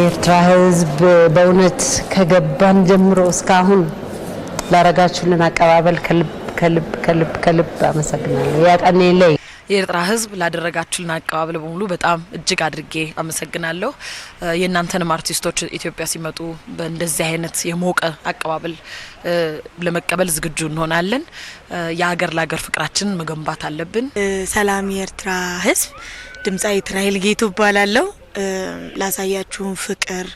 የኤርትራ ህዝብ በእውነት ከገባን ጀምሮ እስካሁን ላረጋችሁልን አቀባበል ከልብ አመሰግናለሁ። ያቀኔ ላይ የኤርትራ ህዝብ ላደረጋችሁልን አቀባበል በሙሉ በጣም እጅግ አድርጌ አመሰግናለሁ። የእናንተንም አርቲስቶች ኢትዮጵያ ሲመጡ በእንደዚህ አይነት የሞቀ አቀባበል ለመቀበል ዝግጁ እንሆናለን። የሀገር ለሀገር ፍቅራችን መገንባት አለብን። ሰላም የኤርትራ ህዝብ፣ ድምጻዊ ትራይል ጌቱ እባላለሁ። ላሳያችሁን ፍቅር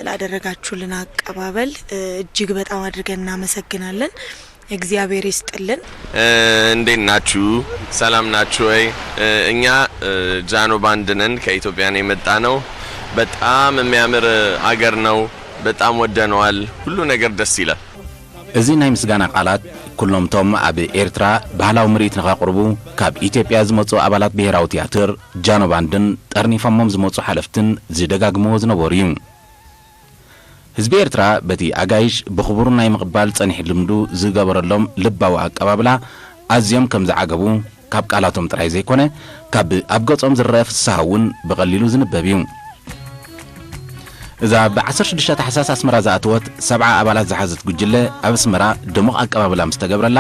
ላደረጋችሁልን አቀባበል እጅግ በጣም አድርገን እናመሰግናለን። እግዚአብሔር ይስጥልን። እንዴት ናችሁ? ሰላም ናችሁ ወይ? እኛ ጃኖ ባንድ ነን። ከኢትዮጵያ ነው የመጣነው። በጣም የሚያምር አገር ነው። በጣም ወደነዋል። ሁሉ ነገር ደስ ይላል። እዚ ናይ ምስጋና ቃላት ኩሎም ቶም ኣብ ኤርትራ ባህላዊ ምርኢት ንኻቅርቡ ካብ ኢትዮጵያ ዝመጹ ኣባላት ብሔራዊ ቲያትር ጃኖ ባንድን ጠርኒፎሞም ዝመጹ ሓለፍትን ዝደጋግመዎ ዝነበሩ እዩ። ህዝቢ ኤርትራ በቲ ኣጋይሽ ብኽቡር ናይ ምቕባል ጸኒሕ ልምዱ ዝገበረሎም ልባዊ ኣቀባብላ ኣዝዮም ከም ዝዓገቡ ካብ ቃላቶም ጥራይ ዘይኮነ ካብ ኣብ ገጾም ዝረአ ፍስሓ እውን ብቐሊሉ ዝንበብ እዩ። እዛ ብ16 ታሕሳስ ኣስመራ ዝኣተወት 70 ኣባላት ዝሓዘት ጉጅለ ኣብ ኣስመራ ድሙቕ ኣቀባብላ ምስ ተገብረላ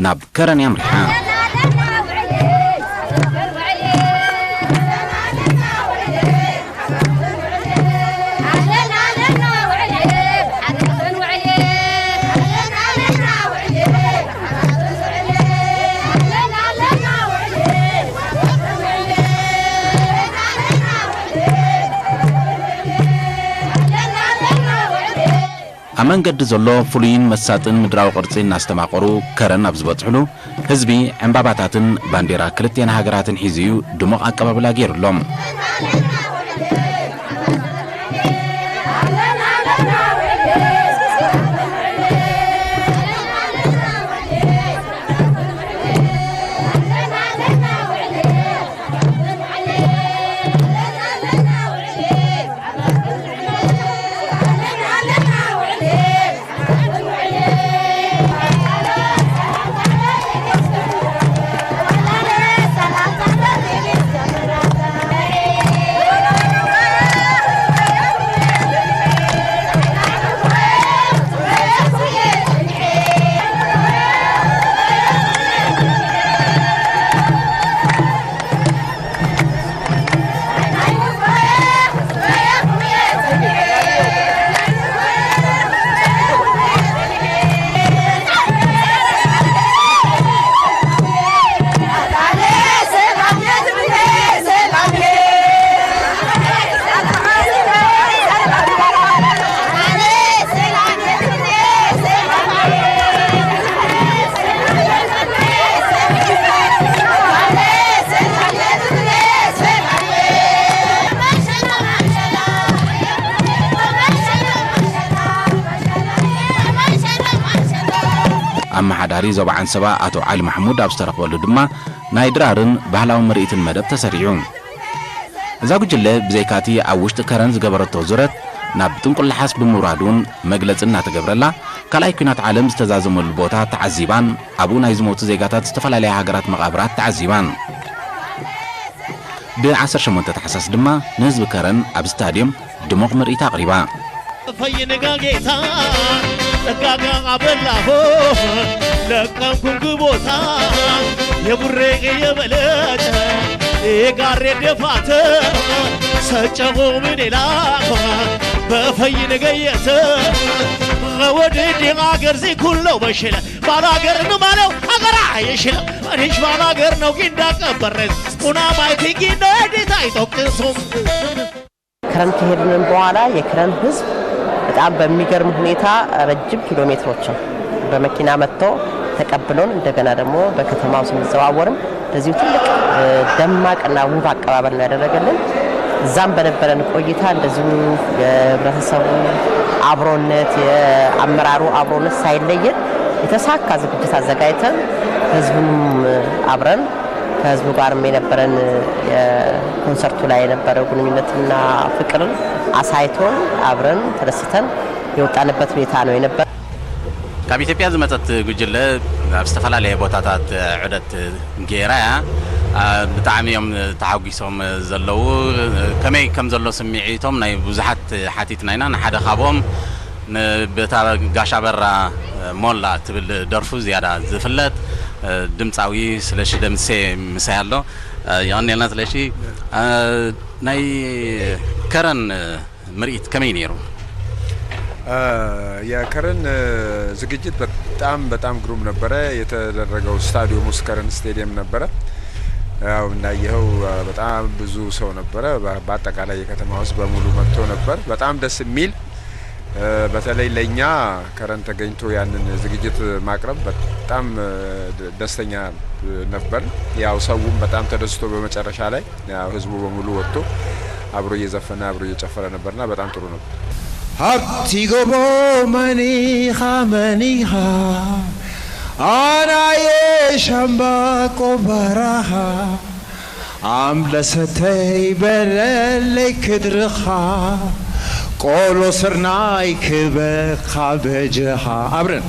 ናብ ከረን ኣምሪሓ። ኣመንገዲ ዘሎ ፍሉይን መሳጥን ምድራዊ ቅርጺ እናስተማቐሩ ከረን ኣብ ዝበጽሕሉ ህዝቢ ዕምባባታትን ባንዴራ ክልቴን ሃገራትን ሒዙ ድሙቕ ኣቀባብላ ገይሩሎም። ኣመሓዳሪ ዞባ ዓንሰባ ኣቶ ዓሊ ማሕሙድ ኣብ ዝተረኽበሉ ድማ ናይ ድራርን ባህላዊ ምርኢትን መደብ ተሰሪዑ። እዛ ጉጅለ ብዘይካቲ ኣብ ውሽጢ ከረን ዝገበረቶ ዙረት ናብ ጥንቁልሓስ ብምውራዱን መግለፂ እናተገብረላ ካልኣይ ኩናት ዓለም ዝተዛዘመሉ ቦታ ተዓዚባን ኣብኡ ናይ ዝሞቱ ዜጋታት ዝተፈላለያ ሃገራት መቓብራት ተዓዚባን ብ18 ታሕሳስ ድማ ንህዝቢ ከረን ኣብ ስታድዮም ድሙቕ ምርኢት ኣቕሪባ። ፈይንጋ ጌታ ተጋጋ አበላሆ ለቀንኩን ግቦታ የቡሬ የበለጠ የጋሬ ደፋተ ሰጨቦ ምንላ በፈይን ገየተ ወደድ አገር ዚ ኩሎ በሽለ ባላገር ነው ማለት አገራ አይሽለ እኔሽ ባላገር ነው ጊንዳ ቀበረዝ ኡና ማይቲ ጊንዳ ዲታ ይተቅሱም። ከረን ከሄድን በኋላ የከረን ህዝብ በጣም በሚገርም ሁኔታ ረጅም ኪሎ ሜትሮችን በመኪና መጥቶ ተቀብሎን እንደገና ደግሞ በከተማው ስንዘዋወርም ለዚህ ትልቅ ደማቅና ውብ አቀባበል ነው ያደረገልን። እዛም በነበረን ቆይታ እንደዚሁ የህብረተሰቡ አብሮነት የአመራሩ አብሮነት ሳይለየን የተሳካ ዝግጅት አዘጋጅተን ህዝቡን አብረን ከህዝቡ ጋርም የነበረን የኮንሰርቱ ላይ የነበረው ግንኙነትና ፍቅርን አሳይቶን አብረን ተደስተን የወጣንበት ሁኔታ ነው የነበረ። ካብ ኢትዮጵያ ዝመጸት ጉጅለ ኣብ ዝተፈላለየ ቦታታት ዑደት ጌራያ ብጣዕሚ እዮም ተዓጊሶም ዘለው ከመይ ከም ዘሎ ስምዒቶም ናይ ብዙሓት ሓቲትና ኢና ንሓደ ካብኦም በታ ጋሻ በራ ሞላ ትብል ደርፉ ዝያዳ ዝፍለጥ ድምፃዊ ስለሺ ደምሴ ምሳይ ኣሎ ያኔልና ስለሺ ናይ ከረን ምርኢት ከመይ ነይሩ? የከረን ዝግጅት በጣም ግሩም ነበረ። የተደረገው ስታዲየም ውስጥ ከረን ስቴዲየም ነበረ። ያው እናየው በጣም ብዙ ሰው ነበረ። በአጠቃላይ የከተማ ውስጥ በሙሉ መጥቶ ነበር። በጣም ደስ የሚል በተለይ ለኛ ከረን ተገኝቶ ያንን ዝግጅት ማቅረብ በጣም ደስተኛ ነበር። ያው ሰውም በጣም ተደስቶ በመጨረሻ ላይ ያው ህዝቡ በሙሉ ወጥቶ አብሮ እየዘፈነ አብሮ እየጨፈረ ነበርና በጣም ጥሩ ነበር። ሀብቲ ጎቦ መኒኻ አናዬ ሸምበቆ በረኻ አምለሰተይ በለለይ ክድርኻ ቆሎ ስርናይ ክበኻ በጀኻ አብረን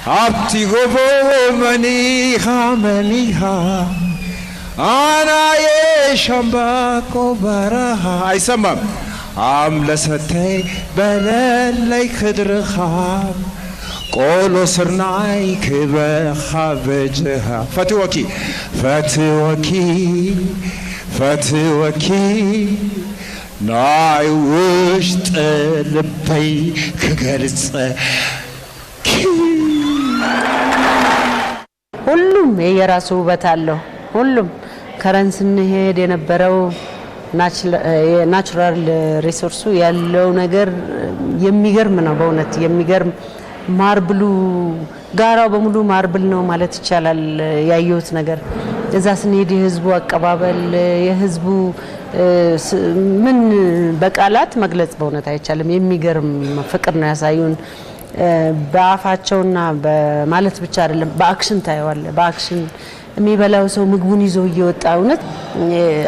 ሀብቲ ጎቦ መኒኻ አናዬ ሸምበቆ በረኻ አይሰማም አምለሰተይ በለለይ ክድርኻ ቆሎ ስርናይ ክበኻ በጀኻ ፈትወኪ ናይ ውሽጢ ልበይ ክገልጸ ሁሉም የራሱ ውበት አለው። ሁሉም ከረን ስንሄድ የነበረው ናቹራል ሪሶርሱ ያለው ነገር የሚገርም ነው። በእውነት የሚገርም ማርብሉ ጋራው በሙሉ ማርብል ነው ማለት ይቻላል። ያየሁት ነገር እዛ ስንሄድ የህዝቡ አቀባበል የህዝቡ ምን በቃላት መግለጽ በእውነት አይቻልም። የሚገርም ፍቅር ነው ያሳዩን። በአፋቸውና በማለት ብቻ አይደለም በአክሽን ታየዋለ። በአክሽን የሚበላው ሰው ምግቡን ይዞ እየወጣ እውነት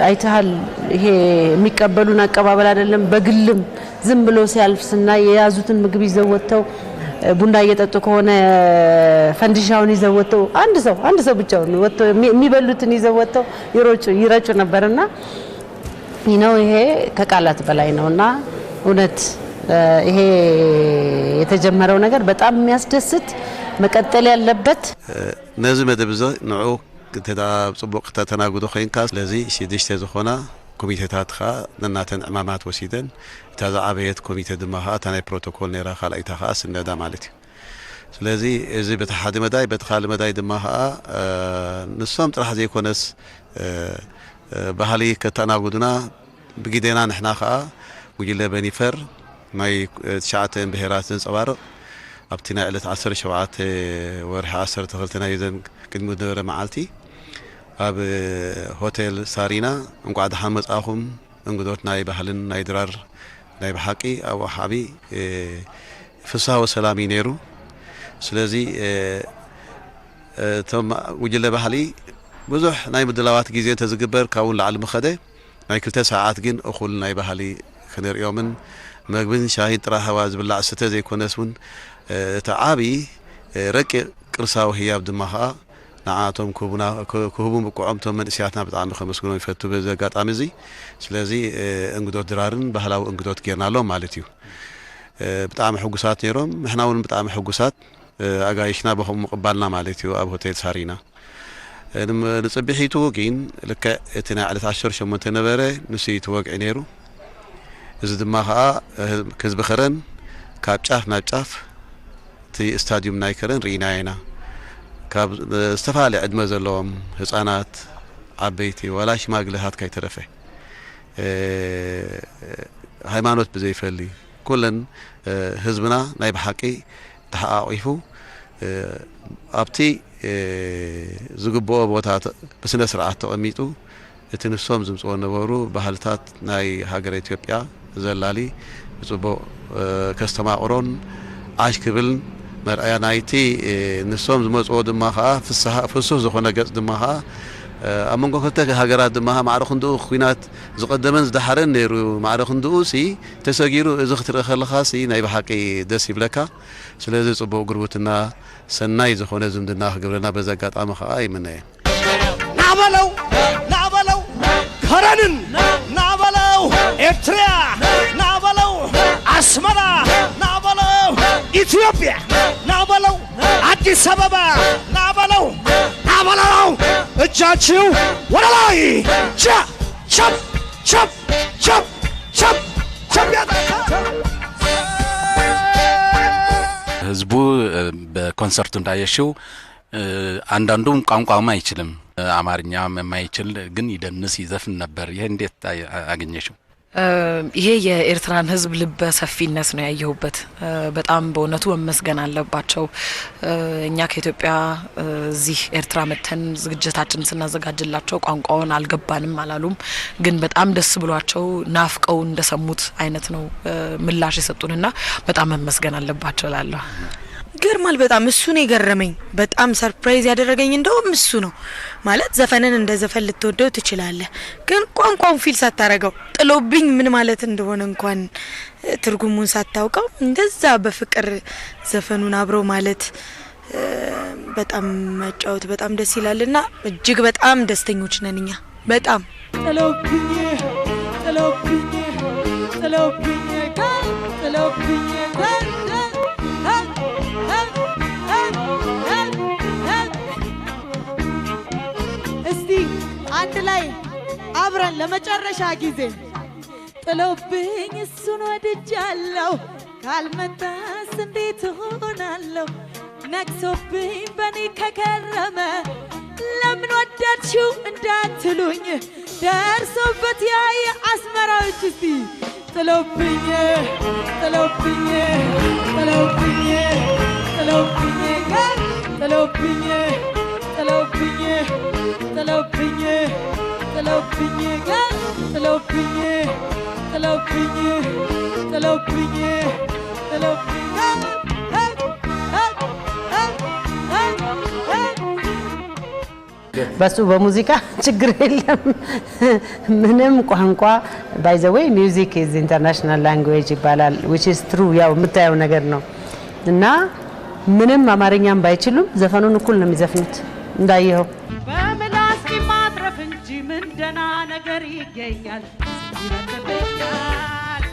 አይተሃል። ይሄ የሚቀበሉን አቀባበል አይደለም። በግልም ዝም ብሎ ሲያልፍስና የያዙትን ምግብ ይዘው ወጥተው ቡና እየጠጡ ከሆነ ፈንዲሻውን ይዘው ወጥተው አንድ ሰው ብቻውን ወጥተው የሚበሉትን ይዘው ወጥተው ይረጩ ነበርና ይሄ ከቃላት በላይ ነውና እውነት ይሄ የተጀመረው ነገር በጣም የሚያስደስት መቀጠል ያለበት ነዚህ መደብዘ ንዑ ጽቡቅ ተተናግዶ ኸይንካ ስለዚህ ሽድሽተ ዝኾና ኮሚቴታት ኻ ነናተን ዕማማት ወሲደን ተዛዓበየት ኮሚቴ ድማ ኻ ታናይ ፕሮቶኮል ነራ ኻላይታ ኻ ስነዳ ማለት እዩ። ስለዚህ እዚ በተሓደ መዳይ በተኻለ መዳይ ድማ ኻ ንሶም ጥራሕ ዘይኮነስ ባህሊ ከተናግዱና ብጊዜና ንሕና ኻ ጉጅለ በኒፈር ናይ 9 ብሄራት ዘንጸባርቕ ኣብቲ ናይ ዕለት 17 ወርሒ 12 ናይ ዘን ቅድሚ ነበረ መዓልቲ ኣብ ሆቴል ሳሪና እንኳዕ ደሓን መጻኹም እንግዶት ናይ ባህልን ናይ ድራር ናይ ብሓቂ ኣብ ወሓቢ ፍስሓ ወሰላም ነይሩ። ስለዚ እቶም ጉጅለ ባህሊ ብዙሕ ናይ ምድላዋት ግዜ ተዝግበር ካብውን ላዕሊ ምኸደ ናይ 2 ሰዓት ግን እኹል ናይ ባህሊ ክንሪኦምን መግብን ሻሂን ጥራሕ ሃዋ ዝብላዕ ስተ ዘይኮነስ እውን እቲ ዓብዪ ረቂቕ ቅርሳዊ ህያብ ድማ ኸዓ ንዓቶም ክህቡን ብቁዖምቶም መንእስያትና ብጣዕሚ ከመስግኖም ይፈቱ በዚ ኣጋጣሚ እዚ። ስለዚ እንግዶት ድራርን ባህላዊ እንግዶት ጌርናሎም ማለት እዩ። ብጣዕሚ ሕጉሳት ነይሮም፣ ንሕና እውን ብጣዕሚ ሕጉሳት ኣጋይሽና በኸም ምቕባልና ማለት እዩ ኣብ ሆቴል ሳሪና። ንፅቢሒቱ ግን ልክዕ እቲ ናይ ዕለት 18 ነበረ ንሱ ተወግዒ ነይሩ። እዚ ድማ ኸዓ ህዝቢ ከረን ካብ ጫፍ ናብ ጫፍ እቲ ስታዲየም ናይ ከረን ርኢና ኢና። ካብ ዝተፈላለዩ ዕድመ ዘለዎም ህፃናት ዓበይቲ ወላ ሽማግለታት ከይተረፈ ሃይማኖት ብዘይፈሊ ኩለን ህዝብና ናይ ብሓቂ ተሓቋቂፉ ኣብቲ ዝግብኦ ቦታ ብስነ ስርዓት ተቐሚጡ እቲ ንሶም ዝምፅዎ ነበሩ ባህልታት ናይ ሃገር ኢትዮጵያ ዘላሊ ብፅቡቅ ከስተማቕሮን ዓሽ ክብልን መርኣያ ናይቲ ንሶም ዝመፅዎ ድማ ኸዓ ፍሱህ ዝኾነ ገጽ ድማ ኸዓ ኣብ መንጎ ክልተ ሃገራት ድማ ማዕረ ክንድኡ ኩናት ዝቐደመን ዝዳሓረን ነይሩ። ማዕረ ክንድኡ ተሰጊሩ እዚ ክትርኢ ከለኻ ናይ ብሓቂ ደስ ይብለካ። ስለዚ ጽቡቕ ጉርብትና ሰናይ ዝኾነ ዝምድና ክግብረና በዚ ኣጋጣሚ ኸዓ ይምነ እየ። ናበለው ናበለው ከረንን ናበለው ኤርትራ ናበለው አስመራ ናበለው ኢትዮጵያ ናበለው አዲስ አበባ ናበለው ናበለው እጃችሁ ወደ ላይ ቻ ቻፕ ቻፕ ቻፕ ቻፕ ቻፕ ህዝቡ በኮንሰርቱ እንዳየሽው አንዳንዱም ቋንቋም አይችልም አማርኛ የማይችል ግን ይደንስ ይዘፍን ነበር። ይሄ እንዴት አገኘሽው? ይሄ የኤርትራን ህዝብ ልበ ሰፊነት ነው ያየሁበት። በጣም በእውነቱ መመስገን አለባቸው። እኛ ከኢትዮጵያ እዚህ ኤርትራ መተን ዝግጅታችን ስናዘጋጅላቸው ቋንቋውን አልገባንም አላሉም። ግን በጣም ደስ ብሏቸው ናፍቀው እንደሰሙት አይነት ነው ምላሽ የሰጡንና በጣም መመስገን አለባቸው እላለሁ። ገርማል በጣም እሱ ነው የገረመኝ። በጣም ሰርፕራይዝ ያደረገኝ እንደውም እሱ ነው። ማለት ዘፈንን እንደ ዘፈን ልትወደው ትችላለህ፣ ግን ቋንቋውን ፊል ሳታረገው ጥሎብኝ ምን ማለት እንደሆነ እንኳን ትርጉሙን ሳታውቀው እንደዛ በፍቅር ዘፈኑን አብረው ማለት በጣም መጫወት በጣም ደስ ይላልና እጅግ በጣም ደስተኞች ነን እኛ። በጣም ጥሎብኝ ጥሎብኝ ጥሎብኝ ጥሎብኝ አንድ ላይ አብረን ለመጨረሻ ጊዜ ጥሎብኝ እሱን ወድጃለሁ ካልመጣስ እንዴት ሆናለሁ ነክሶብኝ በኔ ከከረመ ለምን ወደድሽው እንዳትሉኝ ደርሶበት ያየ አስመራዎች እስቲ ጥሎብኝ ጥሎብኝ ጥሎብኝ ጥሎብኝ ጥሎብኝ ጥሎብኝ ጥሎብኝ ጥሎብኝ ጥሎብኝ ጥሎብኝ ጥሎብኝ ጥሎብኝ በሱ በሙዚቃ ችግር የለም ምንም ቋንቋ by the way music is international language ይባላል which is true ያው የምታየው ነገር ነው እና ምንም አማርኛም ባይችሉም ዘፈኑን እኩል ነው የሚዘፍኑት እንዳየው በምላስ ማጥረፍ እንጂ ምን ደና ነገር ይገኛል ይረተኛል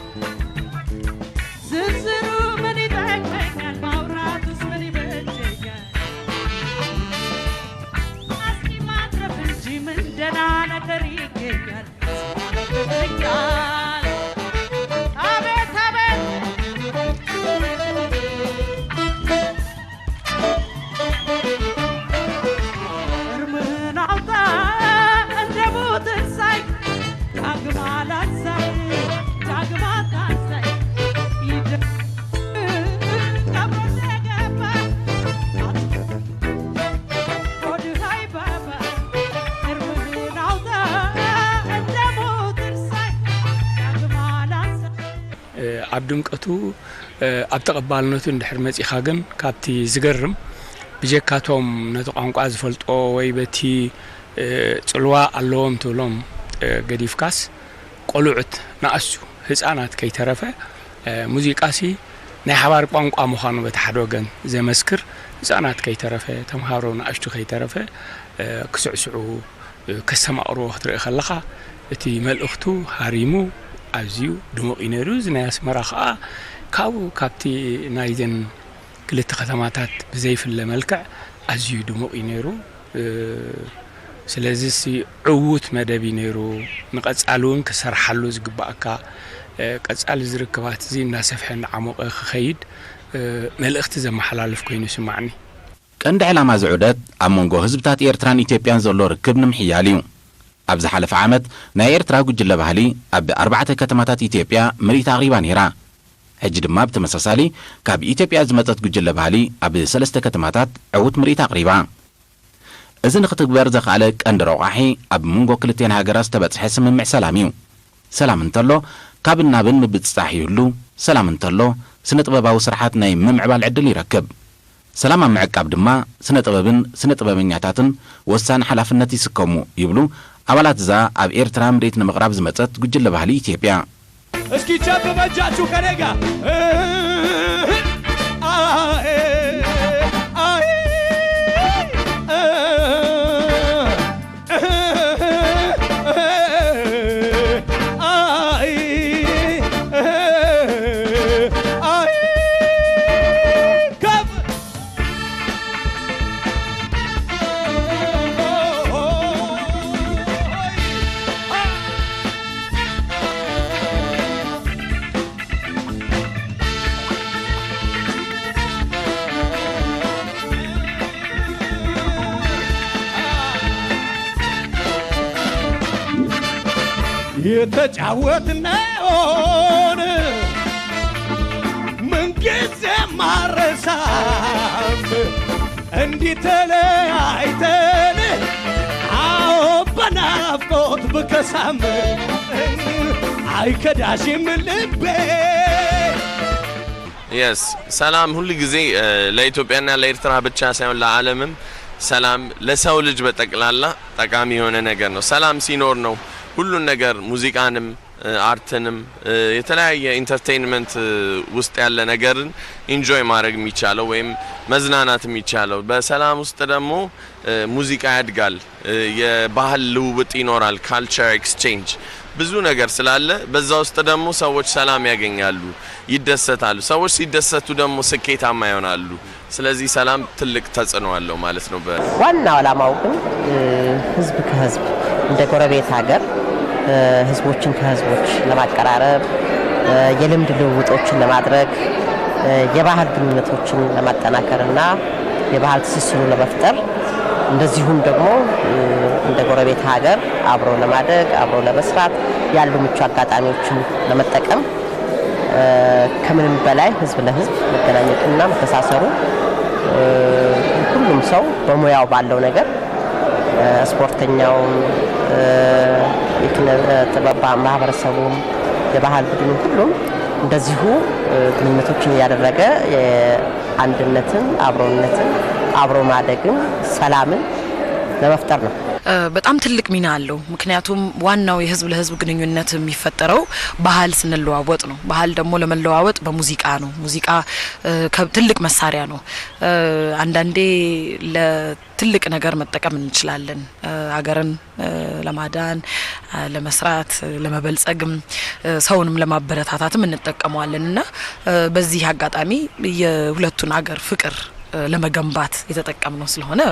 ዝርዝሩ ምን ይጠቅመኛል ማውራቱስ ምን ይበጀኛል እስኪ ማጥረፍ እንጂ ምን ደና ነገር ይገኛል ይረተኛል አቤት አቤት አብድምቀቱ አብተቀባልነቱ እንድሕር መጽኻ ግን ካብቲ ዝገርም ብጀካቶም ነቲ ቋንቋ ዝፈልጦ ወይ በቲ ጽልዋ ኣለዎም ትብሎም ገዲፍካስ ቆልዑት ናእሱ ህፃናት ከይተረፈ ሙዚቃሲ ናይ ሓባር ቋንቋ ምዃኑ በቲ ሓደ ወገን ዘመስክር ህፃናት ከይተረፈ ተምሃሮ ናእሽቱ ከይተረፈ ክስዕስዑ ከሰማቕሮ ክትርኢ ከለኻ እቲ መልእኽቱ ሃሪሙ ኣዝዩ ድሙቕ ነይሩ ዝናይ ኣስመራ ከዓ ካብቲ ናይዘን ክልተ ከተማታት ብዘይፍለ መልክዕ ኣዝዩ ድሙቕ ነይሩ ስለዚ ዕውት መደብ ነይሩ ንቐጻሊ እውን ክሰርሓሉ ዝግባእካ ቀጻሊ ዝርከባት እዚ እናሰፍሐ ዓሞቐ ክኸይድ መልእኽቲ ዘመሓላልፍ ኮይኑ ይስማዕኒ ቀንዲ ዕላማ ዝዑደት ኣብ መንጎ ህዝብታት ኤርትራን ኢትዮጵያን ዘሎ ርክብ ንምሕያል እዩ ኣብ ዝሓለፈ ዓመት ናይ ኤርትራ ጉጅለ ባህሊ ኣብ 4 ከተማታት ኢትዮጵያ ምርኢት ኣቕሪባ ነይራ ሕጂ ድማ ብተመሳሳሊ ካብ ኢትዮጵያ ዝመፀት ጉጅለ ባህሊ ኣብ 3 ከተማታት ዕውት ምርኢት ኣቕሪባ እዚ ንኽትግበር ዘኽኣለ ቀንዲ ረቑሒ ኣብ መንጎ ክልቴን ሃገራት ዝተበፅሐ ስምምዕ ሰላም እዩ ሰላም እንተሎ ካብ ናብን ምብፅፃሕ ይህሉ ሰላም እንተሎ ስነ ጥበባዊ ስርሓት ናይ ምምዕባል ዕድል ይረክብ ሰላም ኣብ ምዕቃብ ድማ ስነ ጥበብን ስነ ጥበበኛታትን ወሳኒ ሓላፍነት ይስከሙ ይብሉ አባላት ዛ ኣብ ኤርትራ ምርኢት ንምቕራብ ዝመፀት ጉጅለ ባህሊ ኢትዮጵያ እስኪ ቸብ በጃችሁ ከኔጋ የተጫወትነውን ምንጊዜ ማረሳም እንዲህ ተለያይተን አዎ በናፍቆት ብከሳም አይከዳሽም ልቤ የስ ሰላም ሁሉ ጊዜ ለኢትዮጵያና ለኤርትራ ብቻ ሳይሆን ለዓለምም ሰላም ለሰው ልጅ በጠቅላላ ጠቃሚ የሆነ ነገር ነው። ሰላም ሲኖር ነው ሁሉን ነገር ሙዚቃንም አርትንም የተለያየ ኢንተርቴይንመንት ውስጥ ያለ ነገርን ኢንጆይ ማድረግ የሚቻለው ወይም መዝናናት የሚቻለው። በሰላም ውስጥ ደግሞ ሙዚቃ ያድጋል፣ የባህል ልውውጥ ይኖራል፣ ካልቸር ኤክስቼንጅ ብዙ ነገር ስላለ በዛ ውስጥ ደግሞ ሰዎች ሰላም ያገኛሉ፣ ይደሰታሉ። ሰዎች ሲደሰቱ ደግሞ ስኬታማ ይሆናሉ። ስለዚህ ሰላም ትልቅ ተጽዕኖ አለው ማለት ነው። ዋናው ዓላማው ግን ህዝብ ከህዝብ እንደ ጎረቤት ሀገር ህዝቦችን ከህዝቦች ለማቀራረብ የልምድ ልውውጦችን ለማድረግ የባህል ግንኙነቶችን ለማጠናከርና የባህል ትስስሩን ለመፍጠር እንደዚሁም ደግሞ እንደ ጎረቤት ሀገር አብሮ ለማደግ አብሮ ለመስራት ያሉ ምቹ አጋጣሚዎችን ለመጠቀም ከምንም በላይ ህዝብ ለህዝብ መገናኘቱና መተሳሰሩ ሁሉም ሰው በሙያው ባለው ነገር ስፖርተኛውም የኪነ ጥበብ ማህበረሰቡም የባህል ቡድኑ ሁሉም እንደዚሁ ግንኙነቶችን ያደረገ አንድነትን አብሮነትን አብሮ ማደግን ሰላምን ለመፍጠር ነው። በጣም ትልቅ ሚና አለው። ምክንያቱም ዋናው የህዝብ ለህዝብ ግንኙነት የሚፈጠረው ባህል ስንለዋወጥ ነው። ባህል ደግሞ ለመለዋወጥ በሙዚቃ ነው። ሙዚቃ ትልቅ መሳሪያ ነው። አንዳንዴ ለትልቅ ነገር መጠቀም እንችላለን። ሀገርን ለማዳን፣ ለመስራት፣ ለመበልጸግም ሰውንም ለማበረታታትም እንጠቀመዋለን እና በዚህ አጋጣሚ የሁለቱን ሀገር ፍቅር ለመገንባት የተጠቀምነው ስለሆነ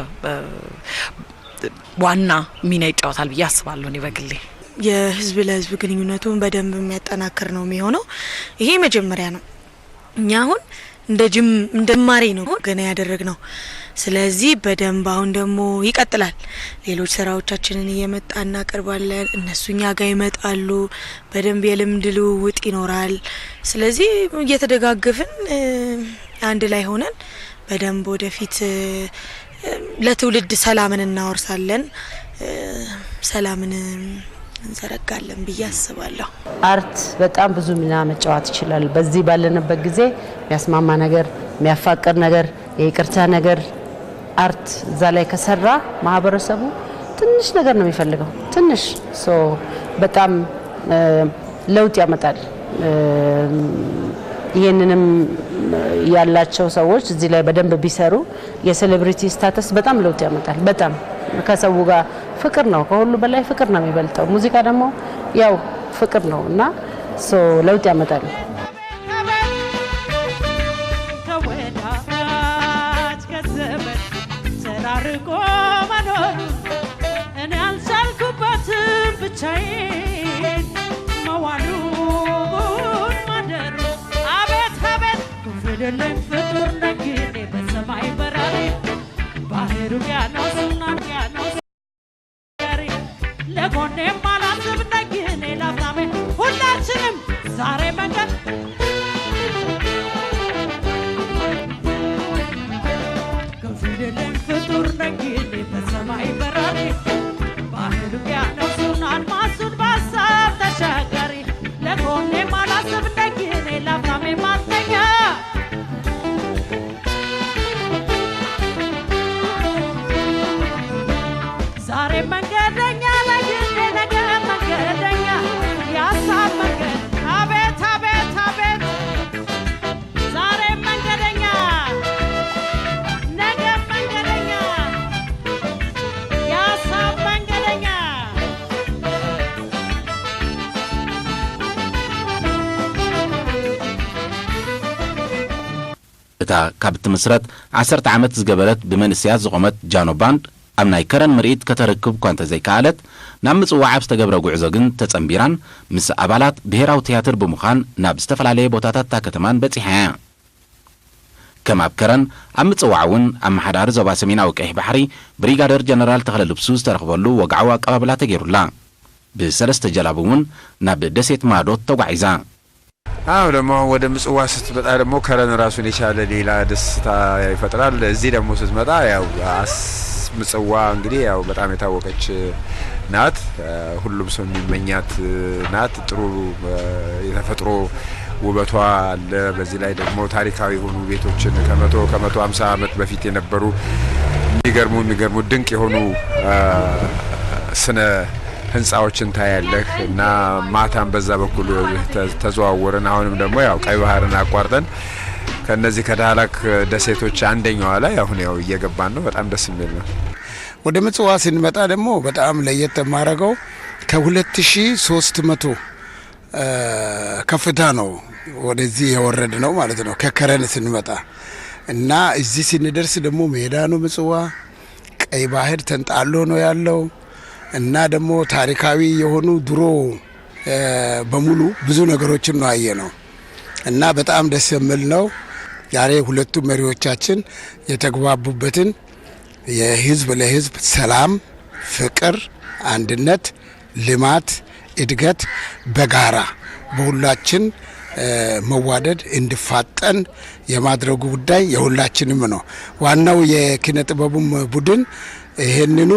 ዋና ሚና ይጫወታል ብዬ አስባለሁ። እኔ በግሌ የህዝብ ለህዝብ ግንኙነቱን በደንብ የሚያጠናክር ነው የሚሆነው። ይሄ መጀመሪያ ነው። እኛ አሁን እንደ ጅማሬ ነው ገና ያደረግነው። ስለዚህ በደንብ አሁን ደግሞ ይቀጥላል። ሌሎች ስራዎቻችንን እየመጣ እናቀርባለን። እነሱ እኛ ጋር ይመጣሉ። በደንብ የልምድ ልውውጥ ይኖራል። ስለዚህ እየተደጋገፍን አንድ ላይ ሆነን በደንብ ወደፊት ለትውልድ ሰላምን እናወርሳለን፣ ሰላምን እንዘረጋለን ብዬ አስባለሁ። አርት በጣም ብዙ ሚና መጫወት ይችላል። በዚህ ባለንበት ጊዜ የሚያስማማ ነገር፣ የሚያፋቅር ነገር፣ የይቅርታ ነገር አርት እዛ ላይ ከሰራ ማህበረሰቡ ትንሽ ነገር ነው የሚፈልገው። ትንሽ በጣም ለውጥ ያመጣል። ይሄንንም ያላቸው ሰዎች እዚህ ላይ በደንብ ቢሰሩ የሴሌብሪቲ ስታተስ በጣም ለውጥ ያመጣል። በጣም ከሰው ጋር ፍቅር ነው፣ ከሁሉ በላይ ፍቅር ነው የሚበልጠው። ሙዚቃ ደግሞ ያው ፍቅር ነው እና ለውጥ ያመጣል። ተወዳጅ ከዘመን ተራርቆ መኖር እኔ አልቻልኩበትም ብቻዬን መዋሉን ማደሩ አቤት አቤት ፍድልኝ ፍጡር ነኝ እኔ በሰማይ በራሪ ባህሩ ያኖስና ያኖስ ለጎኔም አላስብ ነኝ እኔ ላፍታሜ ሁላችንም ዛሬ መንገድ ፍድልኝ ፍጡር ነኝ እኔ በሰማይ በራሪ ባህሩ ያኖስና አድማሱን ባሳብ ተሻጋሪ ለጎኔም አላስብ ነኝ እኔ ላፍታሜ ማተኛ ዛሬ መንገደኛ ለግኔ ነገር መንገደኛ ያሳብ መንገድ አቤት አቤት አቤት ዛሬ መንገደኛ ነገ መንገደኛ ያሳብ መንገደኛ እታ ካብ ትምስረት 10 ዓመት ዝገበረት ብመንእስያት ዝቆመት ጃኖ ባንድ ኣብ ናይ ከረን ምርኢት ከተረክብ እኳ እንተዘይከኣለት ናብ ምጽዋዕ ኣብ ዝተገብረ ጉዕዞ ግን ተጸንቢራን ምስ ኣባላት ብሔራዊ ትያትር ብምዃን ናብ ዝተፈላለየ ቦታታት እታ ከተማን በጺሓ እያ። ከም ኣብ ከረን ኣብ ምጽዋዕ እውን ኣመሓዳሪ ዞባ ሰሜናዊ ቀይሕ ባሕሪ ብሪጋደር ጀነራል ተኽለ ልብሱ ዝተረኽበሉ ወግዓዊ ኣቀባብላ ተገይሩላ። ብሰለስተ ጀላቡውን ናብ ደሴት ማዶት ተጓዒዛ ደግሞ ወደ ምጽዋ ስትመጣ ደግሞ ከረን ራሱን የቻለ ሌላ ደስታ ይፈጥራል። እዚህ ደግሞ ስትመጣ ያው ምጽዋ እንግዲህ ያው በጣም የታወቀች ናት። ሁሉም ሰው የሚመኛት ናት። ጥሩ የተፈጥሮ ውበቷ አለ። በዚህ ላይ ደግሞ ታሪካዊ የሆኑ ቤቶችን ከ150 ዓመት በፊት የነበሩ የሚገርሙ ድንቅ የሆኑ ስነ ህንጻዎችን ታያለህ እና ማታም በዛ በኩል ተዘዋወረን። አሁንም ደግሞ ያው ቀይ ባህርን አቋርጠን ከነዚህ ከዳህላክ ደሴቶች አንደኛዋ ላይ አሁን ያው እየገባን ነው። በጣም ደስ የሚል ነው። ወደ ምጽዋ ስንመጣ ደግሞ በጣም ለየት የማረገው ከ2300 ከፍታ ነው ወደዚህ የወረድ ነው ማለት ነው ከከረን ስንመጣ እና እዚህ ስንደርስ ደግሞ ሜዳ ነው ምጽዋ። ቀይ ባህር ተንጣሎ ነው ያለው እና ደግሞ ታሪካዊ የሆኑ ድሮ በሙሉ ብዙ ነገሮችን ነው ያየነው እና በጣም ደስ የሚል ነው። ዛሬ ሁለቱ መሪዎቻችን የተግባቡበትን የህዝብ ለህዝብ ሰላም፣ ፍቅር፣ አንድነት፣ ልማት፣ እድገት በጋራ በሁላችን መዋደድ እንዲፋጠን የማድረጉ ጉዳይ የሁላችንም ነው። ዋናው የኪነ ጥበቡም ቡድን ይሄንኑ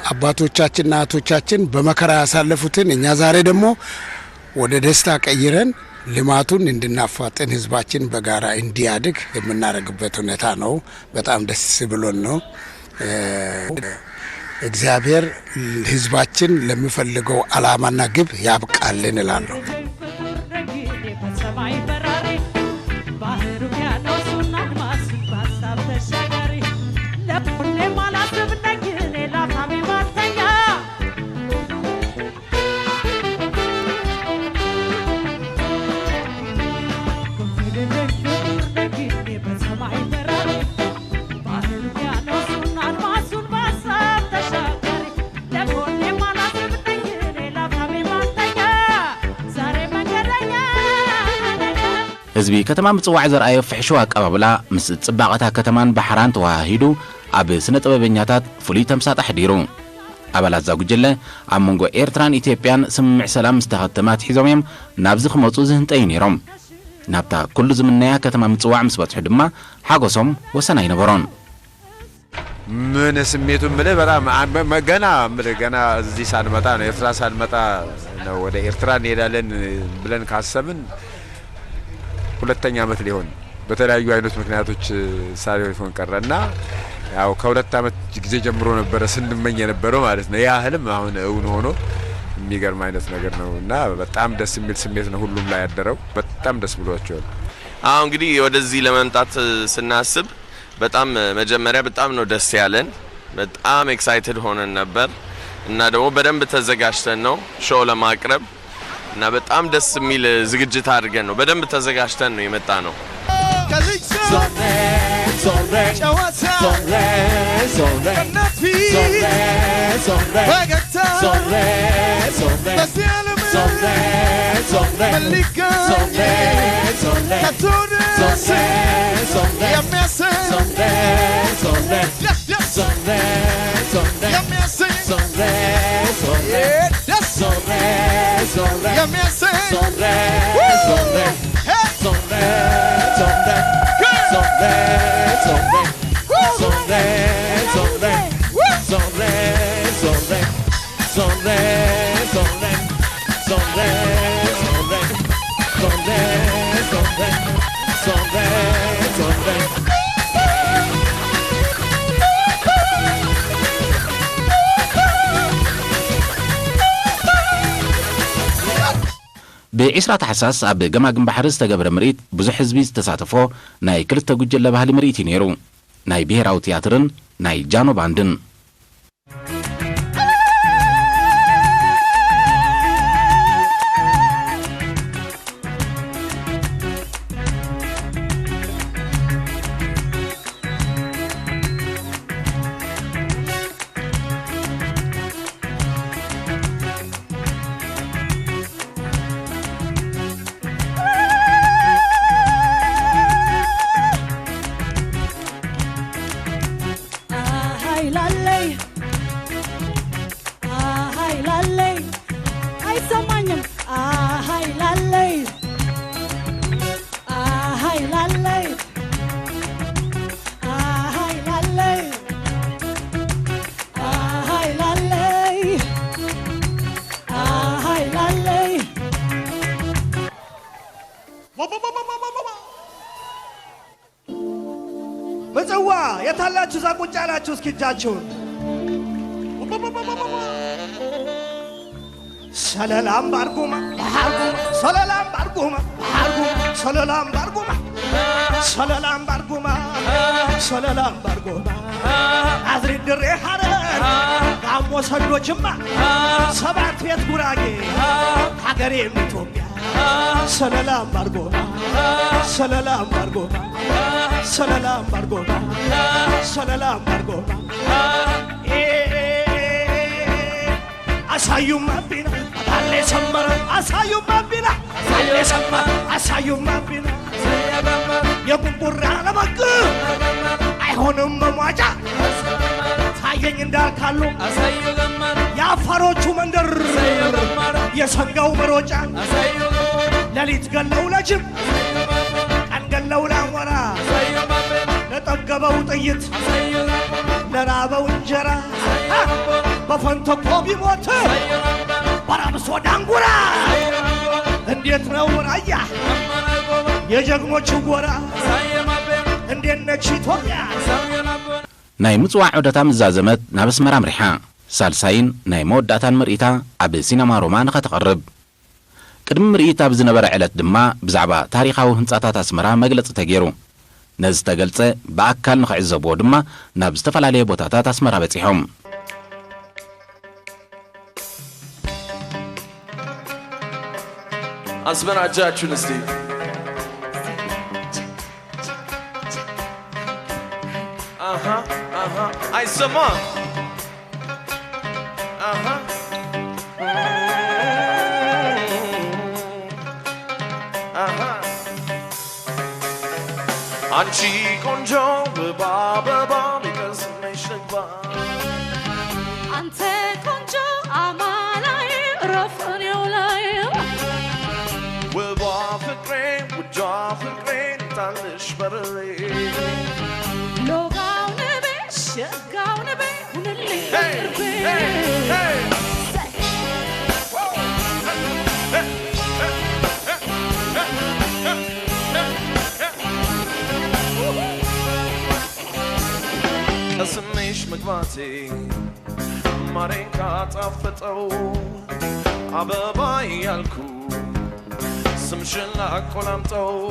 አባቶቻችንና አያቶቻችን በመከራ ያሳለፉትን እኛ ዛሬ ደግሞ ወደ ደስታ ቀይረን ልማቱን እንድናፋጥን ህዝባችን በጋራ እንዲያድግ የምናደርግበት ሁኔታ ነው። በጣም ደስ ብሎን ነው። እግዚአብሔር ህዝባችን ለሚፈልገው አላማና ግብ ያብቃልን እላለሁ። ህዝቢ ከተማ ምጽዋዕ ዘርአዮ ፍሕሾ አቀባብላ ምስ ጽባቐታ ከተማን ባሕራን ተዋሂዱ ኣብ ስነ ጥበበኛታት ፍሉይ ተምሳጣሕ ዲሩ ኣባላት ዛጉጀለ ኣብ መንጎ ኤርትራን ኢትዮጵያን ስምምዕ ሰላም ዝተኸተማት ሒዞም እዮም ናብዚ ክመፁ ዝህንጠዩ ነይሮም። ናብታ ኩሉ ዝምነያ ከተማ ምጽዋዕ ምስ በጽሑ ድማ ሓጎሶም ወሰን ኣይነበሮን። ምን ስሜቱ ምለ በጣም ገና እዚህ ሳንመጣ ነው ኤርትራ ሳንመጣ ነው ወደ ኤርትራ እንሄዳለን ብለን ካሰብን ሁለተኛ ዓመት ሊሆን በተለያዩ አይነት ምክንያቶች ሳይሆን ቀረና ያው ከሁለት ዓመት ጊዜ ጀምሮ ነበር ስንመኝ የነበረው ማለት ነው። ያ ህልም አሁን እውን ሆኖ የሚገርም አይነት ነገር ነውና በጣም ደስ የሚል ስሜት ነው ሁሉም ላይ ያደረው። በጣም ደስ ብሏቸዋል። እንግዲህ ወደዚህ ለመምጣት ስናስብ በጣም መጀመሪያ በጣም ነው ደስ ያለን። በጣም ኤክሳይትድ ሆነን ነበር እና ደግሞ በደንብ ተዘጋጅተን ነው ሾው ለማቅረብ እና በጣም ደስ የሚል ዝግጅት አድርገን ነው በደንብ ተዘጋጅተን ነው የመጣ ነው። ب10 ታሕሳስ ኣብ ገማግም ባሕሪ ዝተገብረ ምርኢት ብዙሕ ህዝቢ ዝተሳተፎ ናይ ክልተ ጉጅለ ባህሊ ምርኢት ነይሩ። ናይ ብሔራዊ ቲያትርን ናይ ጃኖ ባንድን la la የታላችሁ እዛ ቁጭ ያላችሁ እስኪ እጃችሁን ሰለላም ባርጉማ ሰለላም ባርጉማ ሰለላም ባርጉማ ሰለላም ባርጉማ ሰለላም ባርጉማ አዝሪት ድሬ ሐረር ጋሞ ሰንዶ ጅማ ሰባት ቤት ጉራጌ ሀገሬም ኢትዮጵያ ሰለላም ባርጉማ ሰለላም ባርጉማ ሰለላም ባርጉማ ሰለላም ባርጉማ አሳዩማ ቢና አለ ሰመረ አሳዩማ ቢና አለ ሰመረ አሳዩማ ቢና የቡንቡራ ለበግ አይሆንም መሟጫ ታየኝ እንዳልካሉ የአፋሮቹ መንደር የሰንጋው መሮጫ ሌሊት ገለው ለጅብ ቀን ገለው ላሞራ ለጠገበው ጥይት ለራበው እንጀራ በፈንተቆ ቢሞት በራብሶ ዳንጉራ እንዴት ነው ራያ የጀግኖቹ ጎራ እንዴት ነች ኢትዮጵያ ናይ ምጽዋዕ ዑደታ ምዛዘመት ናብ ኣስመራ ምሪሓ ሳልሳይን ናይ መወዳእታን ምርኢታ ኣብ ሲነማ ሮማ ንኸተቐርብ ቅድሚ ምርኢት ኣብ ዝነበረ ዕለት ድማ ብዛዕባ ታሪኻዊ ህንጻታት ኣስመራ መግለፂ ተገይሩ ነዚ ዝተገልጸ ብኣካል ንኽዕዘብዎ ድማ ናብ ዝተፈላለየ ቦታታት ኣስመራ በፂሖም أسمع أجاكم نستي أي سما أنتي كونجو بابا because نشلك با أنت كونجو أماناي رفني ولاي وبافكرين وجافكرين تعلش برلي لوغاو نبي شقاو نبي ونلي نربي اسميش مقباتي مارينكا طفتو عباباي يالكو سمشنا قلمتو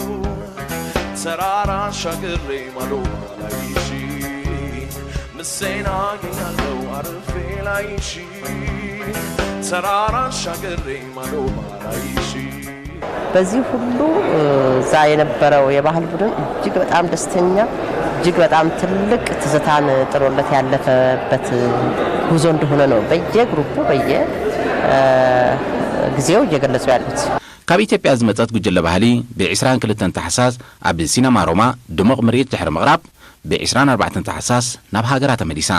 ترارا شاقري مالو لايشي مسينا قيالو عرفي لايشي ترارا شاقري مالو لايشي በዚህ ሁሉ እዛ የነበረው የባህል ቡድን እጅግ በጣም ደስተኛ እጅግ በጣም ትልቅ ትዝታን ጥሮለት ያለፈበት ጉዞ እንደሆነ ነው በየግሩፑ በየጊዜው እየገለጹ ያሉት። ካብ ኢትዮጵያ ዝመጸት ጉጅለ ባህሊ ብ22 ታሕሳስ ኣብ ሲነማ ሮማ ድሙቕ ምርኢት ድሕሪ ምቕራብ ብ24 ታሕሳስ ናብ ሃገራ ተመሊሳ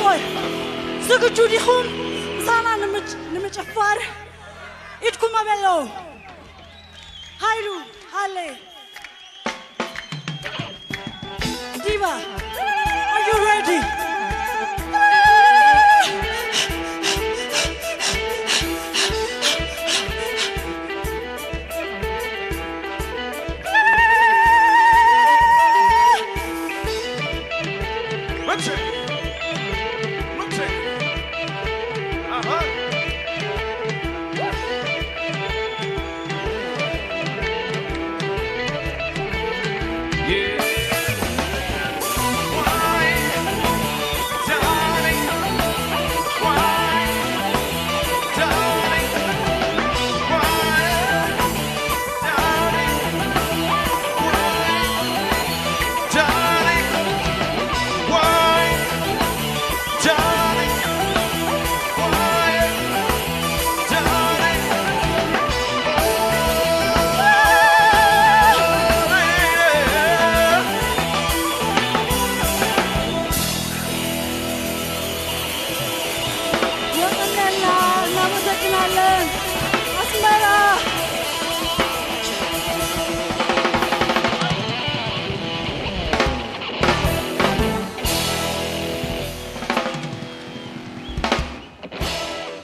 ቆይ ዝግጁ ዲኹም ዛና ንምጨፋር ኢድኩም አበለው Hailu, Hale. Diva, are you ready? Asmara!